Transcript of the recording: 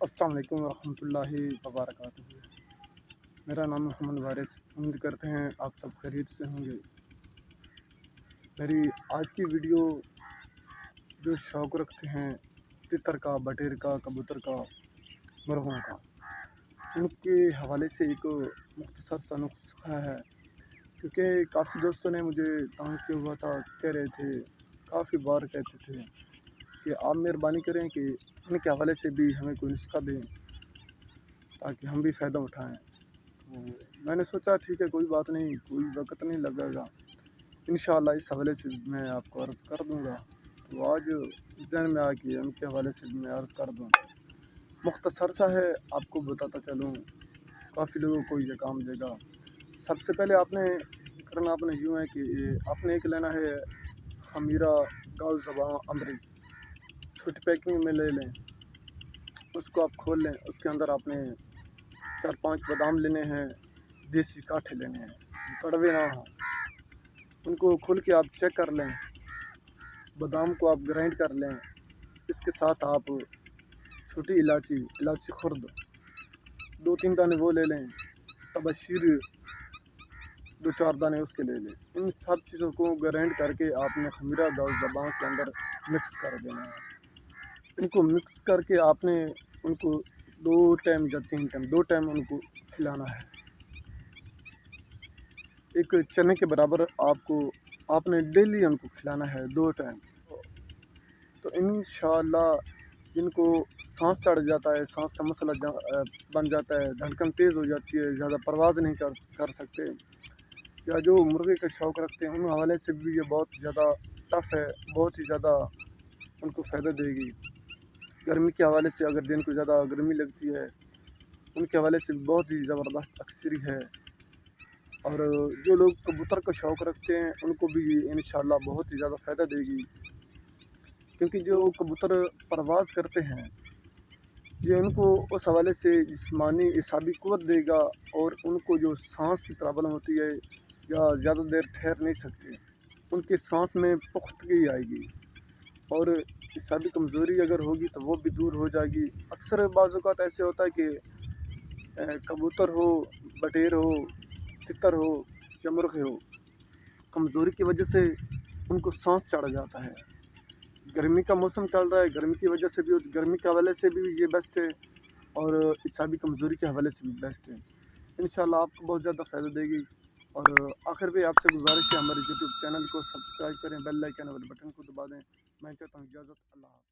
السلام علیکم ورحمۃ اللہ وبرکاتہ۔ میرا نام محمد وارث، امید کرتے ہیں آپ سب خیریت سے ہوں گے۔ میری آج کی ویڈیو جو شوق رکھتے ہیں تتر کا، بٹیر کا، کبوتر کا، مرغوں کا، ان کے حوالے سے ایک مختصر سا نسخہ ہے، کیونکہ کافی دوستوں نے مجھے تانگ کیا ہوا تھا، کہہ رہے تھے، کافی بار کہتے تھے کہ آپ مہربانی کریں کہ ان کے حوالے سے بھی ہمیں کوئی نسخہ دیں تاکہ ہم بھی فائدہ اٹھائیں۔ تو میں نے سوچا ٹھیک ہے، کوئی بات نہیں، کوئی وقت نہیں لگے گا، انشاءاللہ اس حوالے سے میں آپ کو عرض کر دوں گا۔ تو آج ذہن میں آ کے ان کے حوالے سے میں عرض کر دوں۔ مختصر سا ہے، آپ کو بتاتا چلوں، کافی لوگوں کو یہ کام دے گا۔ سب سے پہلے آپ نے کرنا اپنے یوں ہے کہ آپ نے ایک لینا ہے خمیرہ گاؤ زباں امری، چھوٹی پیکنگ میں لے لیں، اس کو آپ کھول لیں۔ اس کے اندر آپ نے 4-5 بادام لینے ہیں، دیسی کاٹھے لینے ہیں، کڑوے نہ ہوں، ان کو کھول کے آپ چیک کر لیں۔ بادام کو آپ گرائنڈ کر لیں، اس کے ساتھ آپ چھوٹی الائچی خرد 2-3 دانے وہ لے لیں، تبشیر 2-4 دانے اس کے لے لیں۔ ان سب چیزوں کو گرائنڈ کر کے آپ نے خمیرہ گاؤ زباں کے اندر مکس کر دینا ہے۔ ان کو مکس کر کے آپ نے ان کو 2 ٹائم یا 3 ٹائم 2 ٹائم ان کو کھلانا ہے۔ ایک چنے کے برابر آپ نے ڈیلی ان کو کھلانا ہے 2 ٹائم۔ تو انشاءاللہ جن کو سانس چڑھ جاتا ہے، سانس کا مسئلہ بن جاتا ہے، دھڑکن تیز ہو جاتی ہے، زیادہ پرواز نہیں کر سکتے، یا جو مرغے کا شوق رکھتے ہیں، ان حوالے سے بھی یہ بہت زیادہ ٹف ہے، بہت ہی زیادہ ان کو فائدہ دے گی۔ گرمی کے حوالے سے اگر دن کو زیادہ گرمی لگتی ہے، ان کے حوالے سے بہت ہی زبردست اکثری ہے۔ اور جو لوگ کبوتر کا شوق رکھتے ہیں، ان کو بھی انشاءاللہ بہت ہی زیادہ فائدہ دے گی، کیونکہ جو کبوتر پرواز کرتے ہیں یہ ان کو اس حوالے سے جسمانی اعصابی قوت دے گا، اور ان کو جو سانس کی پرابلم ہوتی ہے یا زیادہ دیر ٹھہر نہیں سکتے، ان کے سانس میں پختگی آئے گی، اور اعصابی کمزوری اگر ہوگی تو وہ بھی دور ہو جائے گی۔ اکثر بعض اوقات ایسے ہوتا ہے کہ کبوتر ہو، بٹیر ہو، تتر ہو یا مرغ ہو، کمزوری کی وجہ سے ان کو سانس چڑھ جاتا ہے۔ گرمی کا موسم چل رہا ہے، گرمی کی وجہ سے بھی، گرمی کے حوالے سے بھی یہ بیسٹ ہے، اور اعصابی کمزوری کے حوالے سے بھی بیسٹ ہے۔ انشاءاللہ آپ کو بہت زیادہ فائدہ دے گی۔ اور آخر پہ آپ سے گزارش ہے، ہمارے یوٹیوب چینل کو سبسکرائب کریں، بیل آئیکن والے بٹن کو دبا دیں۔ میں چاہتا ہوں اجازت، اللہ حافظ۔